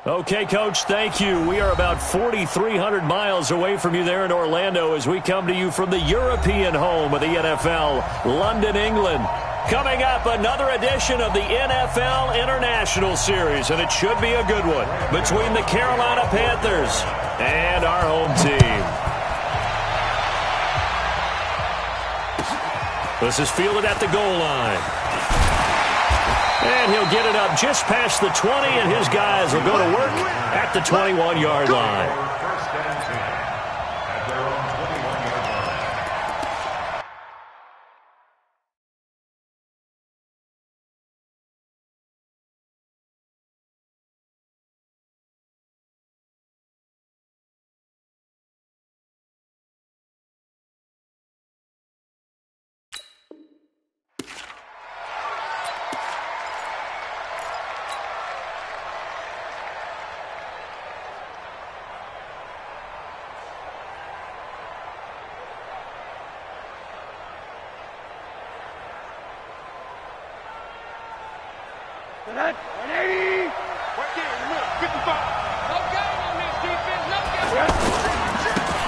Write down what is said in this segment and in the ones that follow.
Okay, Coach, thank you. We are about 4,300 miles away from you there in Orlando as we come to you from the European home of the NFL, London, England. Coming up, another edition of the NFL International Series, and it should be a good one, between the Carolina Panthers and our home team. This is fielded at the goal line. And he'll get it up just past the 20, and his guys will go to work at the 21-yard line.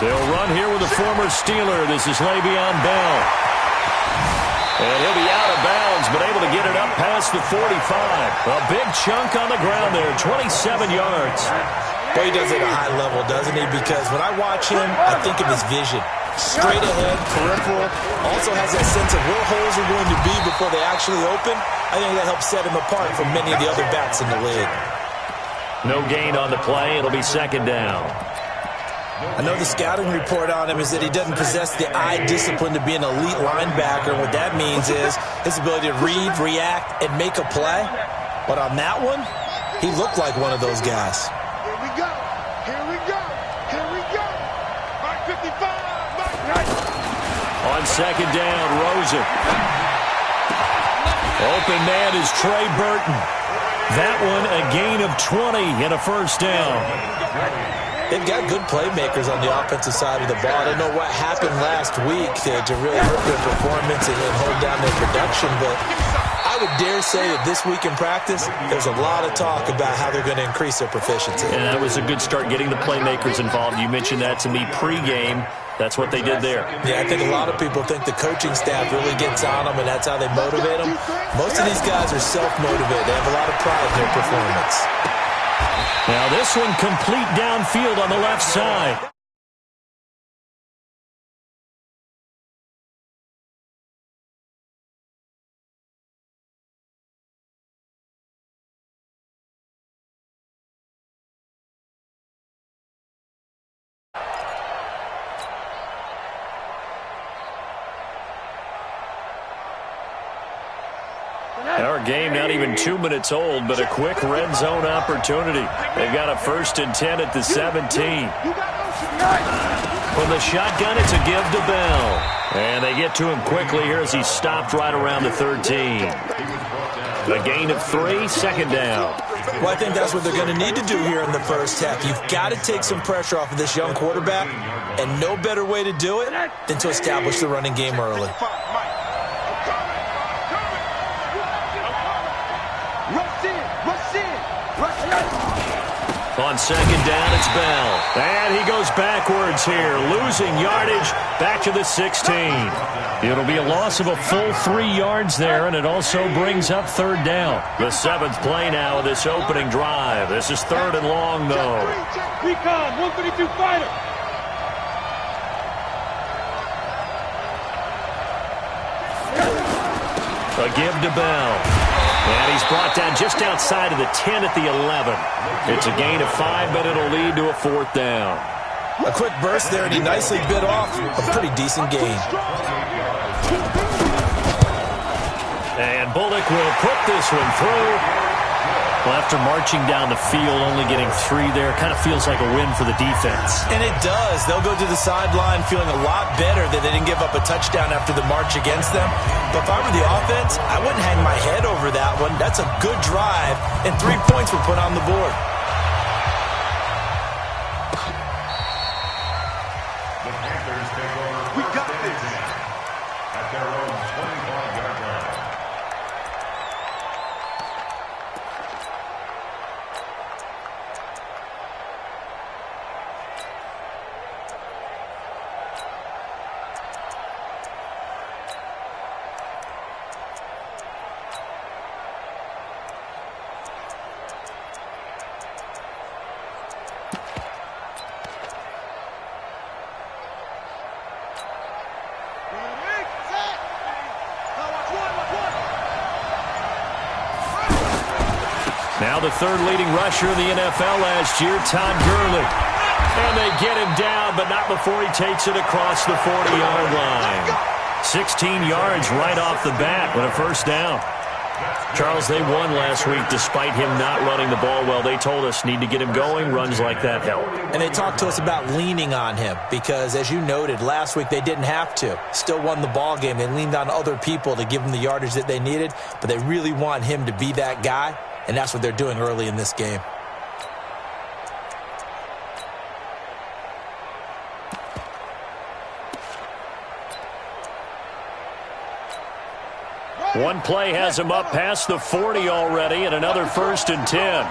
They'll run here with a former Steeler. This is Le'Veon Bell. And he'll be out of bounds, but able to get it up past the 45. A big chunk on the ground there, 27 yards. Well, he does it at a high level, doesn't he? Because when I watch him, I think of his vision. Straight ahead, peripheral. Also has that sense of where holes are going to be before they actually open. I think that helps set him apart from many of the other backs in the league. No gain on the play. It'll be second down. I know the scouting report on him is that he doesn't possess the eye discipline to be an elite linebacker. And what that means is his ability to read, react, and make a play. But on that one, he looked like one of those guys. Here we go. Here we go. Here we go. 555. On second down, Rosen. Open man is Trey Burton. That one a gain of 20 and a first down. They've got good playmakers on the offensive side of the ball. I don't know what happened last week to really hurt their performance and hold down their production, but I would dare say that this week in practice, there's a lot of talk about how they're going to increase their proficiency. And that was a good start, getting the playmakers involved. You mentioned that to me pregame. That's what they did there. Yeah, I think a lot of people think the coaching staff really gets on them, and that's how they motivate them. Most of these guys are self-motivated. They have a lot of pride in their performance. Now this one complete downfield on the left side. Our game not even 2 minutes old, but a quick red zone opportunity. They've got a 1st and 10 at the 17. From the shotgun, it's a give to Bell. And they get to him quickly here as he's stopped right around the 13. A gain of 3, second down. Well, I think that's what they're going to need to do here in the first half. You've got to take some pressure off of this young quarterback, and no better way to do it than to establish the running game early. On second down, it's Bell. And he goes backwards here, losing yardage back to the 16. It'll be a loss of a full 3 yards there, and it also brings up third down. The 7th play now of this opening drive. This is 3rd and long, though. Recon, 132 fighter. A give to Bell. And he's brought down just outside of the 10 at the 11. It's a gain of 5, but it'll lead to a 4th down. A quick burst there, and he nicely bit off a pretty decent gain. And Bullock will put this one through. Well, after marching down the field, only getting 3 there, kind of feels like a win for the defense. And it does. They'll go to the sideline feeling a lot better that they didn't give up a touchdown after the march against them. But if I were the offense, I wouldn't hang my head over that one. That's a good drive, and 3 points were put on the board. The Panthers take over. We got this at their own 25-yard line. Now the third leading rusher in the NFL last year, Todd Gurley. And they get him down, but not before he takes it across the 40-yard line. 16 yards right off the bat with a first down. Charles, they won last week despite him not running the ball well. They told us need to get him going. Runs like that help. And they talked to us about leaning on him because, as you noted, last week they didn't have to. Still won the ball game. They leaned on other people to give them the yardage that they needed, but they really want him to be that guy, and that's what they're doing early in this game. One play has him up past the 40 already, and another 1st and 10.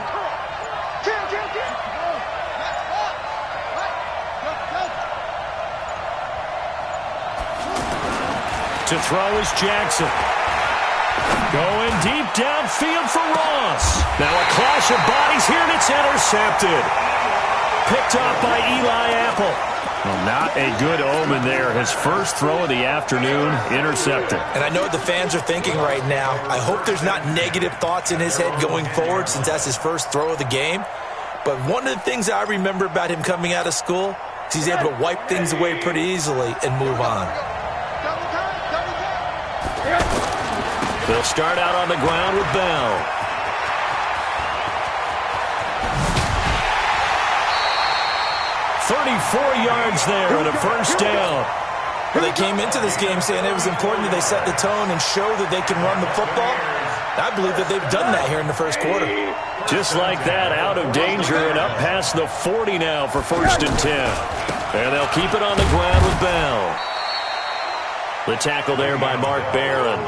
To throw is Jackson. Going deep downfield for Ross. Now a clash of bodies here, and it's intercepted. Picked off by Eli Apple. Well, not a good omen there. His first throw of the afternoon, intercepted. And I know what the fans are thinking right now. I hope there's not negative thoughts in his head going forward since that's his first throw of the game. But one of the things I remember about him coming out of school is he's able to wipe things away pretty easily and move on. They'll start out on the ground with Bell. 34 yards there and a first down. Well, they came into this game saying it was important that they set the tone and show that they can run the football. I believe that they've done that here in the first quarter. Just like that, out of danger and up past the 40 now for 1st and 10. And they'll keep it on the ground with Bell. The tackle there by Mark Barron.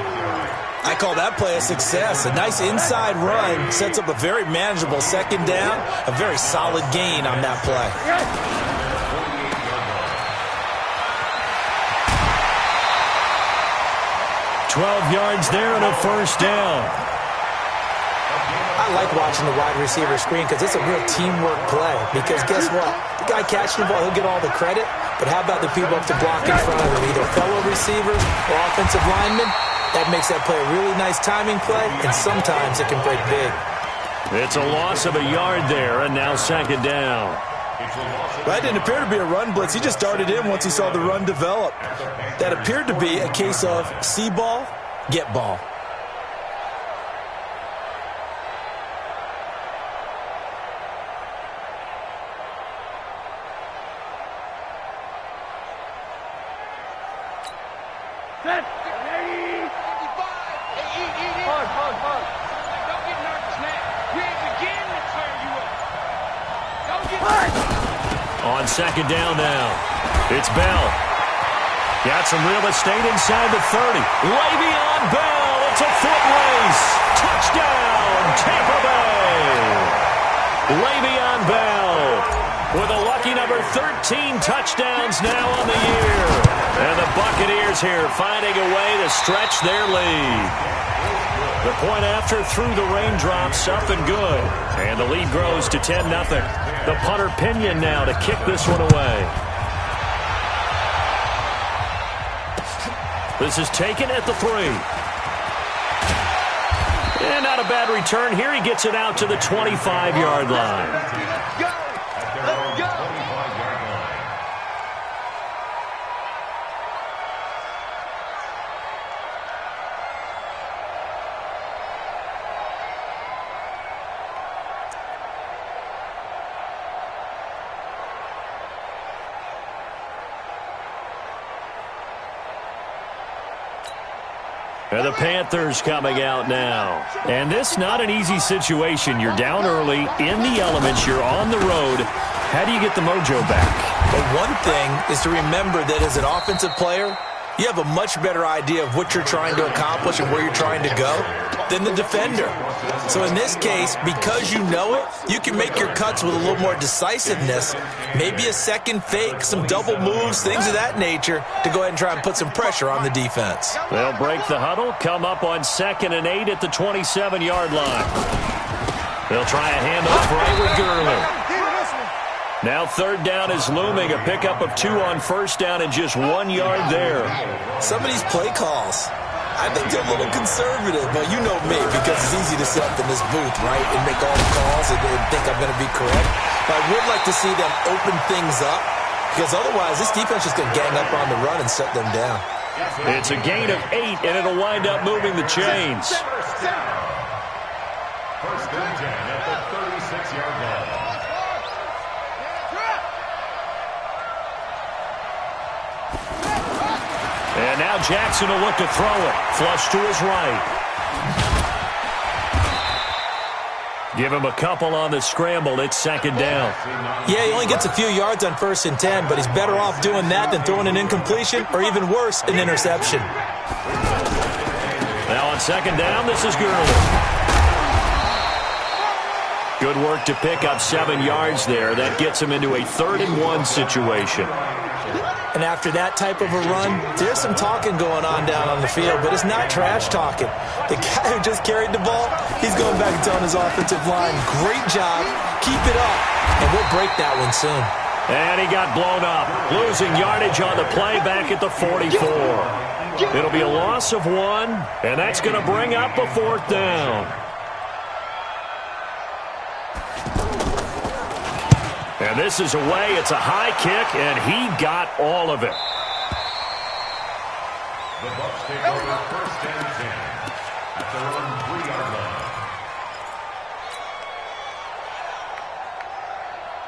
I call that play a success. A nice inside run sets up a very manageable second down. A very solid gain on that play. 12 yards there and a first down. I like watching the wide receiver screen because it's a real teamwork play. Because guess what? The guy catching the ball, he'll get all the credit. But how about the people up to block in front of him? Either fellow receivers or offensive linemen. That makes that play a really nice timing play, and sometimes it can break big. It's a loss of a yard there, and now second down. That didn't appear to be a run blitz. He just darted in once he saw the run develop. That appeared to be a case of see ball, get ball. On second down now, it's Bell. Got some real estate inside the 30. Le'Veon Bell, it's a foot race. Touchdown, Tampa Bay. Le'Veon Bell with a lucky number 13 touchdowns now on the year. And the Buccaneers here finding a way to stretch their lead. The point after through the raindrops, up and good. And the lead grows to 10-0. The punter Pinion now to kick this one away. This is taken at the 3. And not a bad return here. He gets it out to the 25-yard line. Let's go! And the Panthers coming out now. And this not an easy situation. You're down early, in the elements, you're on the road. How do you get the mojo back? But one thing is to remember that as an offensive player, you have a much better idea of what you're trying to accomplish and where you're trying to go than the defender. So in this case, because you know it, you can make your cuts with a little more decisiveness, maybe a second fake, some double moves, things of that nature, to go ahead and try and put some pressure on the defense. They'll break the huddle, come up on 2nd and 8 at the 27-yard line. They'll try a handoff right with Gurley. Now 3rd down is looming, a pickup of 2 on 1st down and just 1 yard there. Some of these play calls, I think they're a little conservative, but you know me, because it's easy to sit up in this booth, right, and make all the calls and think I'm going to be correct. But I would like to see them open things up, because otherwise this defense is going to gang up on the run and shut them down. It's a gain of 8, and it'll wind up moving the chains. First and 10 at the 36-yard line. And now Jackson will look to throw it. Flush to his right. Give him a couple on the scramble. It's second down. Yeah, he only gets a few yards on first and 10, but he's better off doing that than throwing an incompletion or even worse, an interception. Now on second down, this is Gurley. Good work to pick up 7 yards there. That gets him into a 3rd-and-1 situation. And after that type of a run, there's some talking going on down on the field, but it's not trash talking. The guy who just carried the ball, he's going back and telling his offensive line, great job, keep it up, and we'll break that one soon. And he got blown up, losing yardage on the play back at the 44. It'll be a loss of 1, and that's going to bring up a 4th down. And this is away. It's a high kick, and he got all of it. The Bucs take over first and 10 at their own 3-yard line.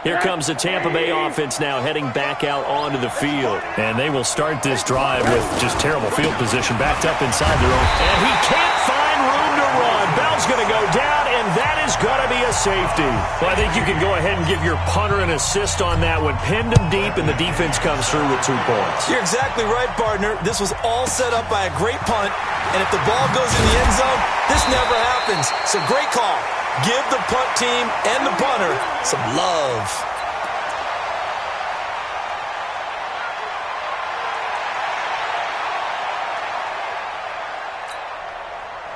Here comes the Tampa Bay offense now heading back out onto the field. And they will start this drive with just terrible field position backed up inside their own. And he can't find room to run. Bell's going to go down, and that is going to be a safety. Well, I think you can go ahead and give your punter an assist on that one. Pinned him deep, and the defense comes through with 2 points. You're exactly right, partner. This was all set up by a great punt, and if the ball goes in the end zone, this never happens. So great call. Give the punt team and the punter some love.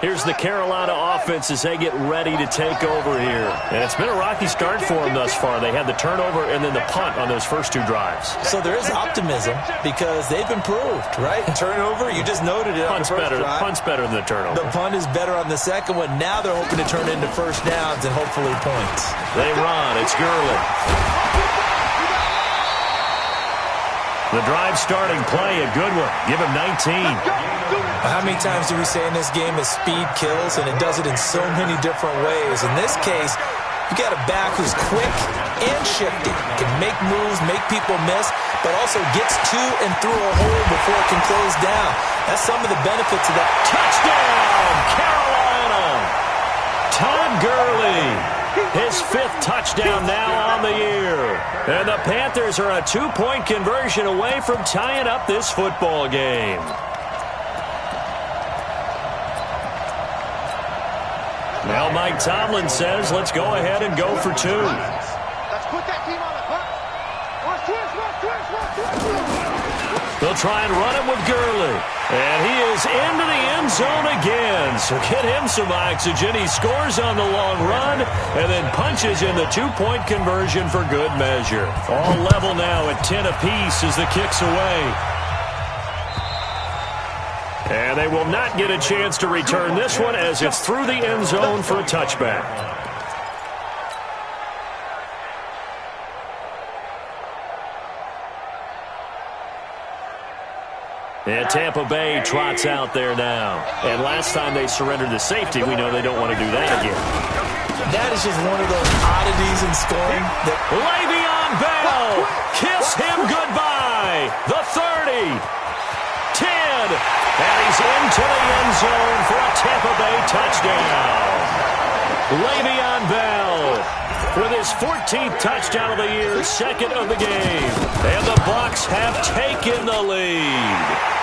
Here's the Carolina offense as they get ready to take over here. And it's been a rocky start for them thus far. They had the turnover and then the punt on those first 2 drives. So there is optimism because they've improved, right? Turnover, you just noted it on the first drive. Punt's better than the turnover. The punt is better on the second one. Now they're hoping to turn into first downs and hopefully points. They run. It's Gurley. The drive starting play, a good one. Give him 19. How many times do we say in this game that speed kills, and it does it in so many different ways? In this case, you got a back who's quick and shifty, can make moves, make people miss, but also gets to and through a hole before it can close down. That's some of the benefits of that. Touchdown, Carolina! Todd Gurley, his 5th touchdown now on the year. And the Panthers are a 2-point conversion away from tying up this football game. Now Mike Tomlin says, let's go ahead and go for 2. Let's put that team on the clock. They'll try and run it with Gurley. And he is into the end zone again. So get him some oxygen. He scores on the long run and then punches in the 2-point conversion for good measure. All level now at 10 apiece as the kick's away. And they will not get a chance to return this one as it's through the end zone for a touchback. And Tampa Bay trots out there now. And last time they surrendered the safety, we know they don't want to do that again. That is just one of those oddities in scoring. Le'Veon Bell, kiss him goodbye. The 30, 10, and he's into the end zone for a Tampa Bay touchdown. Le'Veon Bell with his 14th touchdown of the year, 2nd of the game. And the Bucs have taken the lead.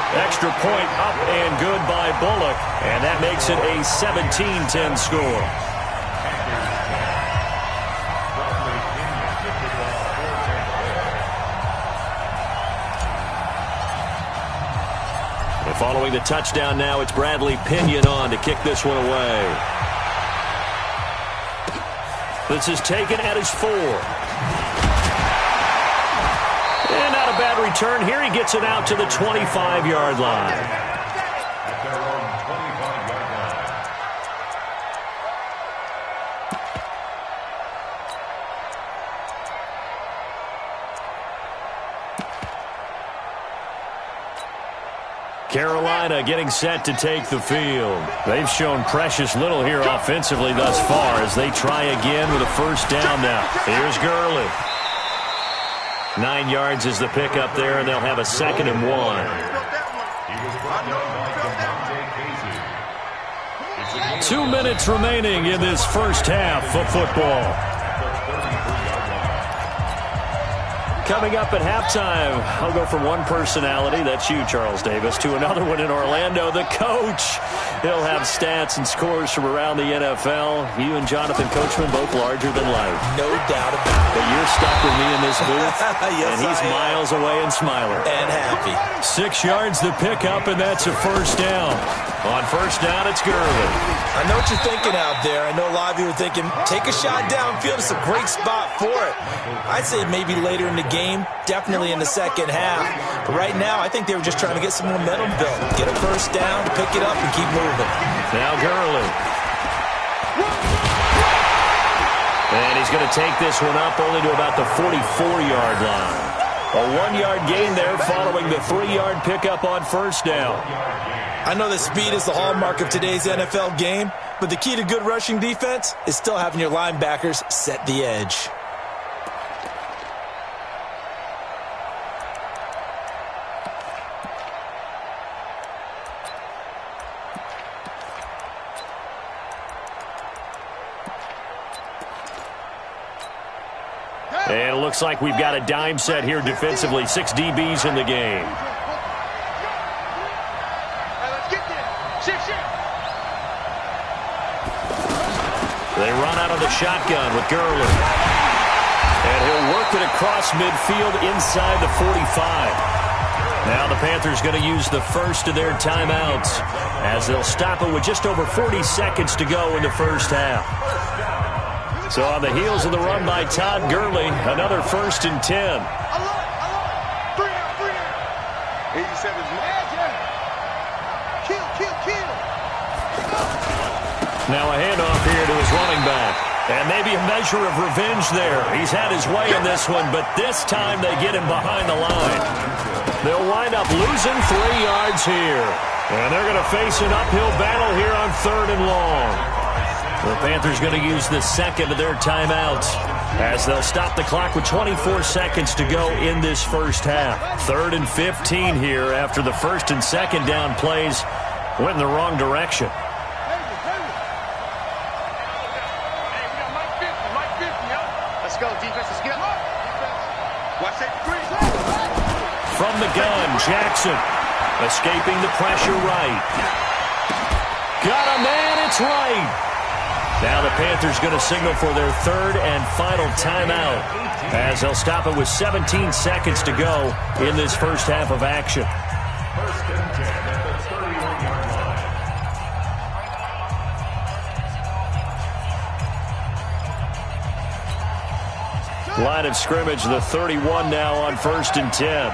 Extra point up and good by Bullock, and that makes it a 17-10 score. And following the touchdown now, it's Bradley Pinion on to kick this one away. This is taken at his 4. And not a bad return here. He gets it out to the 25-yard line. Carolina getting set to take the field. They've shown precious little here offensively thus far as they try again with a first down now. Here's Gurley. 9 yards is the pickup there, and they'll have a 2nd and 1. 2 minutes remaining in this first half of football. Coming up at halftime, I'll go from one personality, that's you, Charles Davis, to another one in Orlando, the coach. He'll have stats and scores from around the NFL. You and Jonathan Coachman both larger than life. No doubt about it. But you're stuck with me in this booth, yes, and he's miles away and smiling. And happy. 6 yards the pickup, and that's a first down. On first down, it's Gurley. I know what you're thinking out there. I know a lot of you are thinking, take a shot downfield. It's a great spot for it. I'd say maybe later in the game, definitely in the second half. But right now, I think they were just trying to get some momentum built. Get a first down, pick it up, and keep moving. Now Gurley. And he's going to take this one up only to about the 44-yard line. A 1-yard gain there following the 3-yard pickup on first down. I know that speed is the hallmark of today's NFL game, but the key to good rushing defense is still having your linebackers set the edge. And it looks like we've got a dime set here defensively. 6 DBs in the game. They run out of the shotgun with Gurley. And he'll work it across midfield inside the 45. Now the Panthers going to use the first of their timeouts as they'll stop it with just over 40 seconds to go in the first half. So on the heels of the run by Todd Gurley, another 1st and 10. Now a handoff here to his running back. And maybe a measure of revenge there. He's had his way in this one, but this time they get him behind the line. They'll wind up losing 3 yards here. And they're going to face an uphill battle here on 3rd and long. The Panthers going to use the second of their timeouts as they'll stop the clock with 24 seconds to go in this first half. 3rd and 15 here after the 1st and 2nd down plays went in the wrong direction. Let's go, defense. Let's get up. Watch that three. From the gun, Jackson escaping the pressure right. Got a man, it's right. Now the Panthers going to signal for their 3rd and final timeout as they'll stop it with 17 seconds to go in this first half of action. 1st and 10 at the 31-yard line. Line of scrimmage, the 31 now on 1st and 10.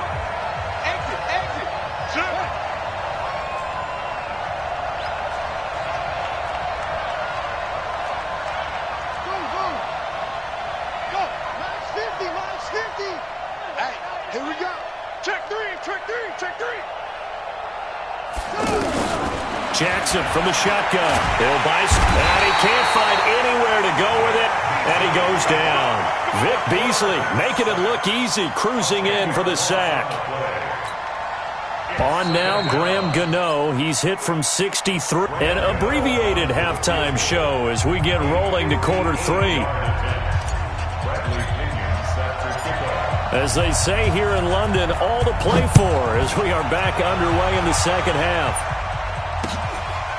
Jackson from the shotgun. Bill Bison, and he can't find anywhere to go with it, and he goes down. Vic Beasley making it look easy, cruising in for the sack. On now, Graham Gano. He's hit from 63. An abbreviated halftime show as we get rolling to quarter 3. As they say here in London, all to play for as we are back underway in the second half.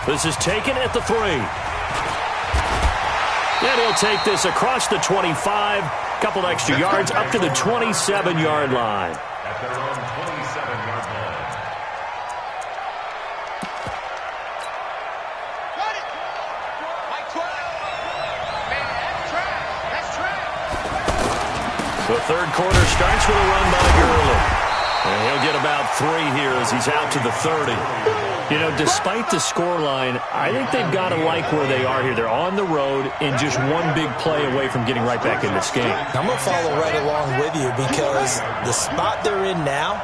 This is taken at the 3. And he'll take this across the 25. Couple extra yards up to the 27-yard line. At their own 27-yard line. Got it. Mike 12. Man, that's trash. That's trash. The third quarter starts with a run by Gurley. And he'll get about 3 here as he's out to the 30. You know, despite the scoreline, I think they've got to like where they are here. They're on the road and just one big play away from getting right back in this game. I'm going to follow right along with you because the spot they're in now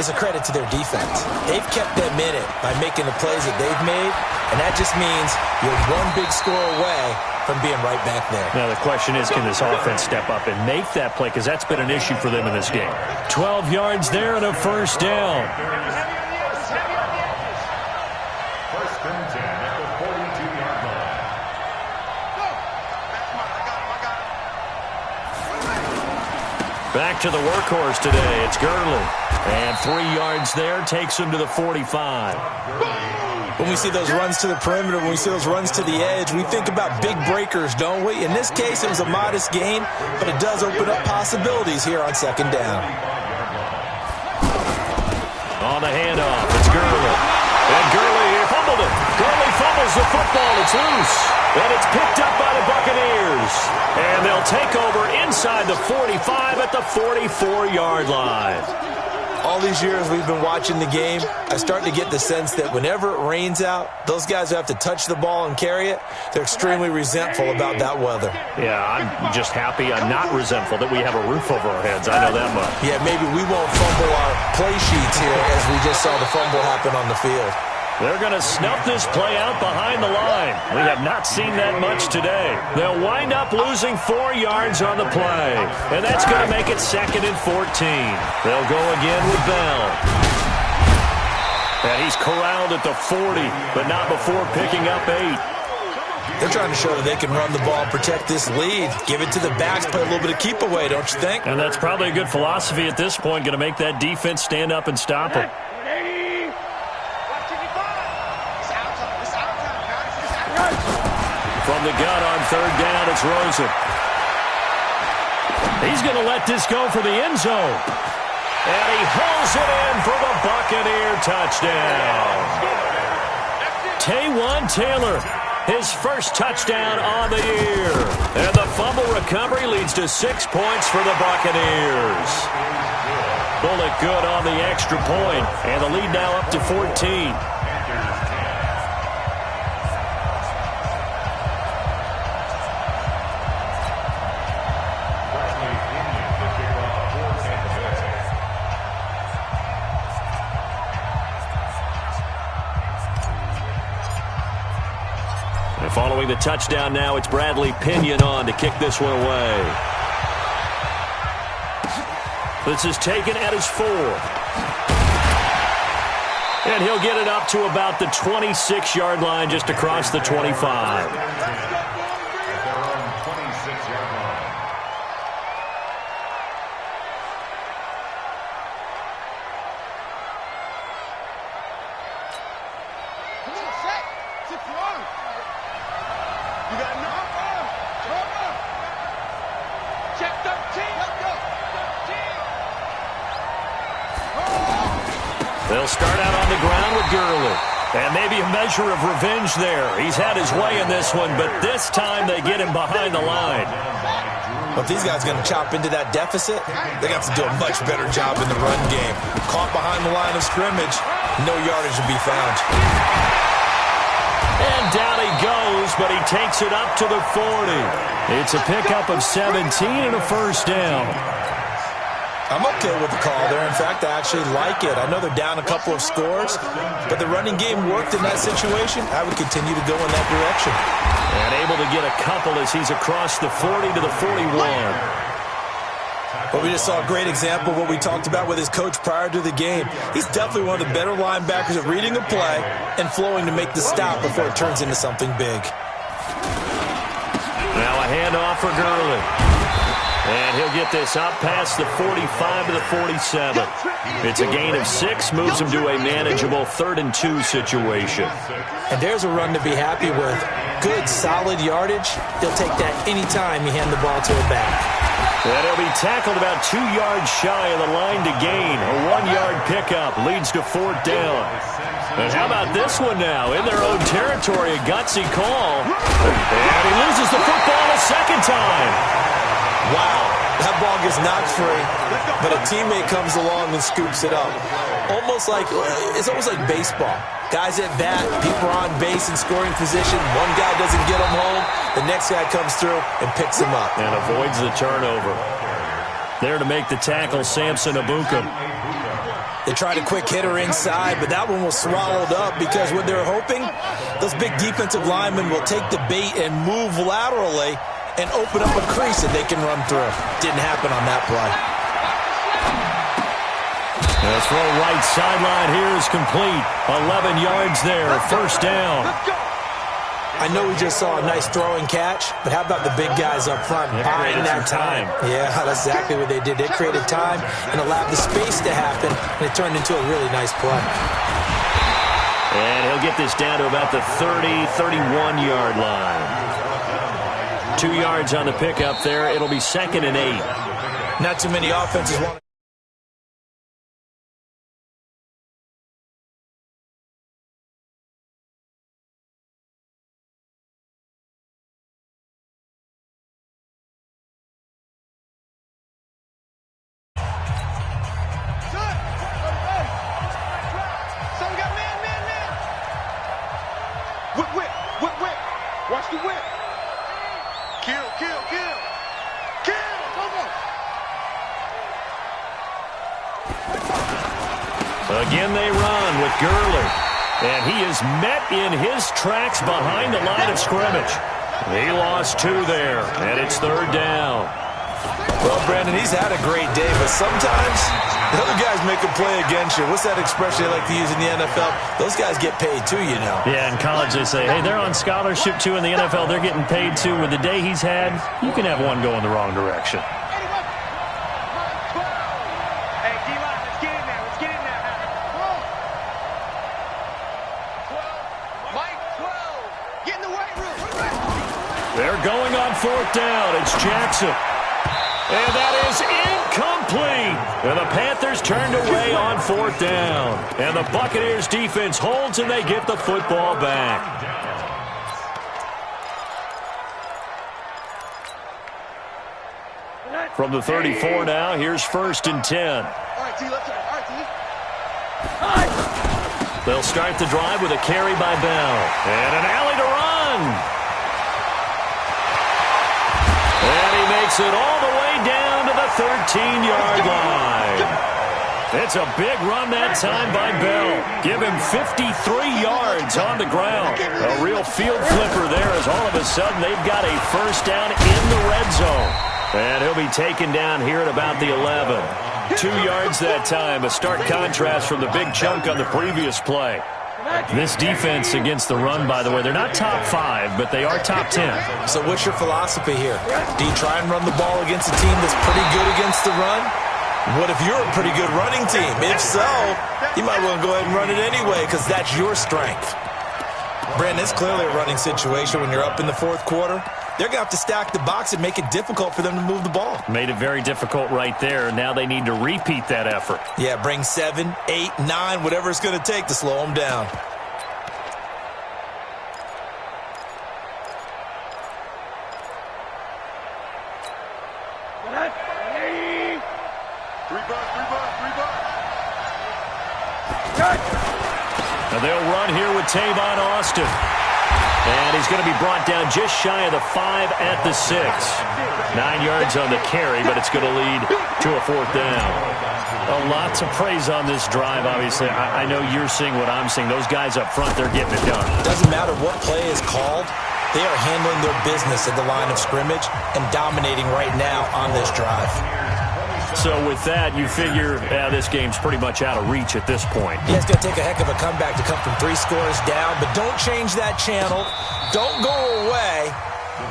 is a credit to their defense. They've kept them in it by making the plays that they've made, and that just means you're one big score away from being right back there. Now, the question is, can this offense step up and make that play? Because that's been an issue for them in this game. 12 yards there and a first down. First and 10 at the 42-yard line. Back to the workhorse today. It's Gurley. And 3 yards there takes him to the 45. When we see those runs to the perimeter, when we see those runs to the edge, we think about big breakers, don't we? In this case, it was a modest gain, but it does open up possibilities here on second down. On the handoff, it's Gurley. And Gurley fumbled it. Gurley fumbles the football. It's loose. And it's picked up by the Buccaneers. And they'll take over inside the 45 at the 44-yard line. All these years we've been watching the game, I start to get the sense that whenever it rains out, those guys who have to touch the ball and carry it, they're extremely resentful about that weather. Yeah, I'm just happy I'm not resentful that we have a roof over our heads. I know that much. Yeah, maybe we won't fumble our play sheets here as we just saw the fumble happen on the field. They're going to snuff this play out behind the line. We have not seen that much today. They'll wind up losing 4 yards on the play. And that's going to make it 2nd and 14. They'll go again with Bell. And he's corralled at the 40, but not before picking up 8. They're trying to show that they can run the ball and protect this lead. Give it to the backs, play a little bit of keep away, don't you think? And that's probably a good philosophy at this point, going to make that defense stand up and stop them. From the gun on 3rd down, it's Rosen. He's going to let this go for the end zone. And he hauls it in for the Buccaneer touchdown. Taywan Taylor, his first touchdown on the year. And the fumble recovery leads to 6 points for the Buccaneers. Bullet good on the extra point, and the lead now up to 14. Following the touchdown now, it's Bradley Pinion on to kick this one away. This is taken at his 4. And he'll get it up to about the 26-yard line, just across the 25. They'll start out on the ground with Gurley. And maybe a measure of revenge there. He's had his way in this one, but this time they get him behind the line. Well, if these guys are going to chop into that deficit, they got to do a much better job in the run game. Caught behind the line of scrimmage, no yardage to be found. And down he goes, but he takes it up to the 40. It's a pickup of 17 and a first down. I'm okay with the call there. In fact, I actually like it. I know they're down a couple of scores, but the running game worked in that situation. I would continue to go in that direction. And able to get a couple as he's across the 40 to the 41. But we just saw a great example of what we talked about with his coach prior to the game. He's definitely one of the better linebackers at reading a play and flowing to make the stop before it turns into something big. Now a handoff for Gurley. And he'll get this up past the 45 to the 47. It's a gain of 6, moves him to a manageable 3rd and 2 situation. And there's a run to be happy with. Good, solid yardage. He'll take that anytime you hand the ball to a back. And he'll be tackled about 2 yards shy of the line to gain. A 1-yard pickup leads to 4th down. And how about this one now? In their own territory, a gutsy call. And he loses the football a second time. Wow, that ball gets knocked free, but a teammate comes along and scoops it up. almost like baseball. Guys at bat, people are on base in scoring position. One guy doesn't get them home. The next guy comes through and picks him up. And avoids the turnover. There to make the tackle, Samson Abuka. They tried a quick hitter inside, but that one was swallowed up because what they're hoping, those big defensive linemen will take the bait and move laterally and open up a crease that they can run through. Didn't happen on that play. The throw right sideline here is complete. 11 yards there, first down. I know we just saw a nice throwing catch, but how about the big guys up front buying that time? Yeah, that's exactly what they did. They created time and allowed the space to happen, and it turned into a really nice play. And he'll get this down to about the 30, 31-yard line. 2 yards on the pickup there. It'll be 2nd and 8. Not too many offenses want to. Watch the whip. Kill. Again they run with Gurley. And he is met in his tracks behind the line of scrimmage. He lost 2 there, and it's 3rd down. Well, Brandon, he's had a great day, but sometimes the other guys make a play against you. What's that expression they like to use in the NFL? Those guys get paid too, you know. Yeah, in college they say, hey, they're on scholarship too. In the NFL, they're getting paid too. With the day he's had, you can have one go in the wrong direction. Hey, D-line, let's get in there. Let's get in there now. 12. Mike, 12. Get in the weight room. They're going on 4th down. It's Jackson. And that is incomplete. And the Panthers turned away on 4th down. And the Buccaneers defense holds and they get the football back. From the 34 now, here's 1st and 10. All right, T, let's go. All right, T. They'll start the drive with a carry by Bell. And an alley to run. And he makes it all the way down to the 13-yard line. It's a big run that time by Bell. Give him 53 yards on the ground. A real field flipper there as all of a sudden they've got a first down in the red zone. And he'll be taken down here at about the 11. 2 yards that time. A stark contrast from the big chunk on the previous play. This defense against the run, by the way, they're not top 5, but they are top 10. So what's your philosophy here? Do you try and run the ball against a team that's pretty good against the run? What if you're a pretty good running team? If so, you might want to go ahead and run it anyway because that's your strength. Brandon, it's clearly a running situation when you're up in the 4th quarter. They're going to have to stack the box and make it difficult for them to move the ball. Made it very difficult right there. Now they need to repeat that effort. Yeah, bring 7, 8, 9, whatever it's going to take to slow them down. Now they'll run here with Tavon Austin. And he's going to be brought down just shy of the 5 at the 6. 9 yards on the carry, but it's going to lead to a 4th down. Lots of praise on this drive, obviously. I know you're seeing what I'm seeing. Those guys up front, they're getting it done. Doesn't matter what play is called. They are handling their business at the line of scrimmage and dominating right now on this drive. So with that, you figure this game's pretty much out of reach at this point. Yeah, it's going to take a heck of a comeback to come from 3 scores down, but don't change that channel. Don't go away.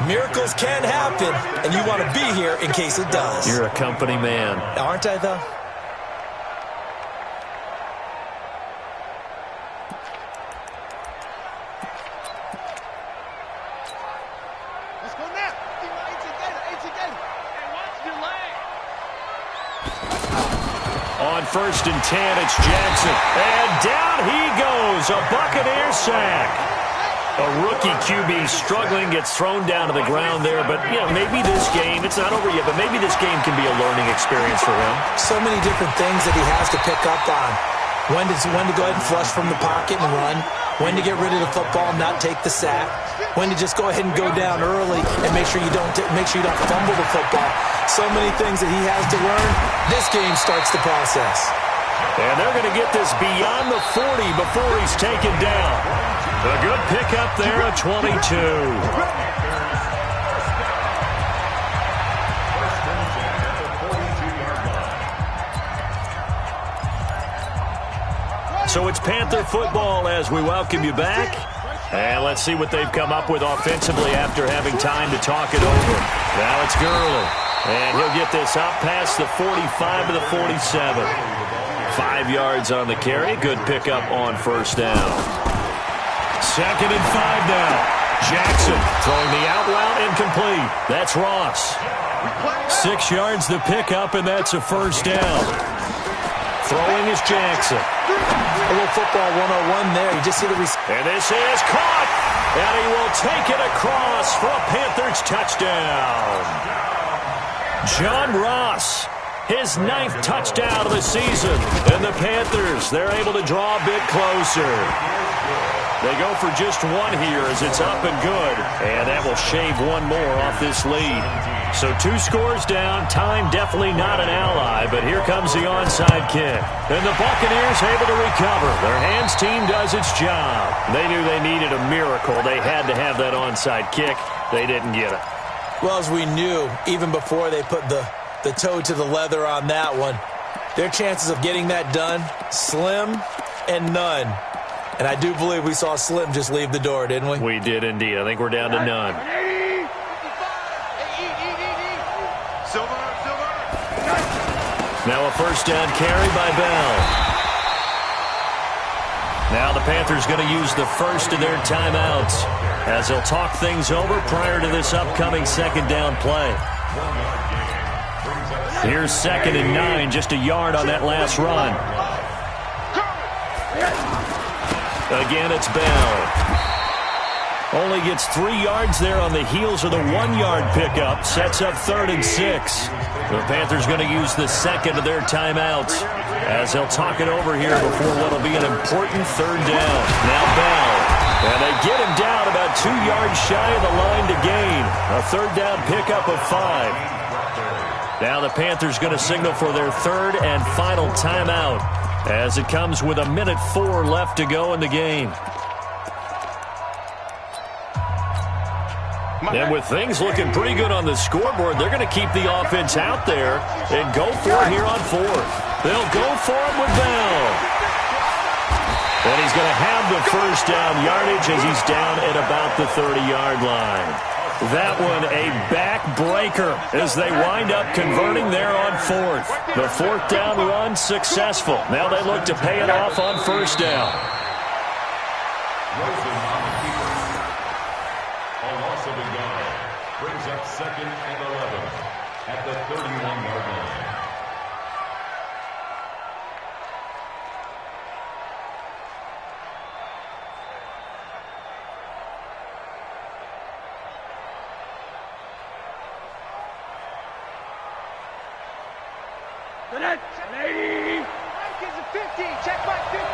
Miracles can happen, and you want to be here in case it does. You're a company man. Aren't I, though? Let's go now. 18 together. And watch the leg. On 1st and 10, it's Jackson. And down he goes. A Buccaneer sack. A rookie QB struggling, gets thrown down to the ground there. But, you know, maybe this game, it's not over yet, but maybe this game can be a learning experience for him. So many different things that he has to pick up on. When to go ahead and flush from the pocket and run. When to get rid of the football and not take the sack. When to just go ahead and go down early and make sure you don't fumble the football. So many things that he has to learn. This game starts the process. And they're going to get this beyond the 40 before he's taken down. A good pickup there at 22. So it's Panther football as we welcome you back. And let's see what they've come up with offensively after having time to talk it over. Now it's Gurley. And he'll get this up past the 45 to the 47. 5 yards on the carry. Good pickup on first down. 2nd and 5 now. Jackson throwing the out route incomplete. That's Ross. 6 yards the pickup, and that's a first down. Throwing is Jackson. A little football 101 there. You just see the and this is caught. And he will take it across for a Panthers touchdown. John Ross, his 9th touchdown of the season. And the Panthers, they're able to draw a bit closer. They go for just one here as it's up and good. And that will shave one more off this lead. So 2 scores down. Time definitely not an ally, but here comes the onside kick. And the Buccaneers able to recover. Their hands team does its job. They knew they needed a miracle. They had to have that onside kick. They didn't get it. Well, as we knew, even before they put the toe to the leather on that one, their chances of getting that done, slim and none. And I do believe we saw Slim just leave the door, didn't we? We did indeed. I think we're down to none. Now a first down carry by Bell. Now the Panthers going to use the first of their timeouts as they'll talk things over prior to this upcoming 2nd down play. Here's 2nd and 9, just a yard on that last run. Again, it's Bell. Only gets 3 yards there on the heels of the 1-yard pickup. Sets up 3rd and 6. The Panthers going to use the 2nd of their timeouts as they'll talk it over here before what will be an important 3rd down. Now Bell. And they get him down about 2 yards shy of the line to gain. A 3rd down pickup of 5. Now the Panthers going to signal for their 3rd and final timeout as it comes with 1:04 left to go in the game. And with things looking pretty good on the scoreboard, they're going to keep the offense out there and go for it here on 4th. They'll go for it with Bell. And he's going to have the first down yardage as he's down at about the 30-yard line. That one a backbreaker as they wind up converting there on 4th. The 4th down run successful. Now they look to pay it off on first down. Brings up 2nd and 11 at the 31-yard line. Lady. Gives a 50. Check back 50.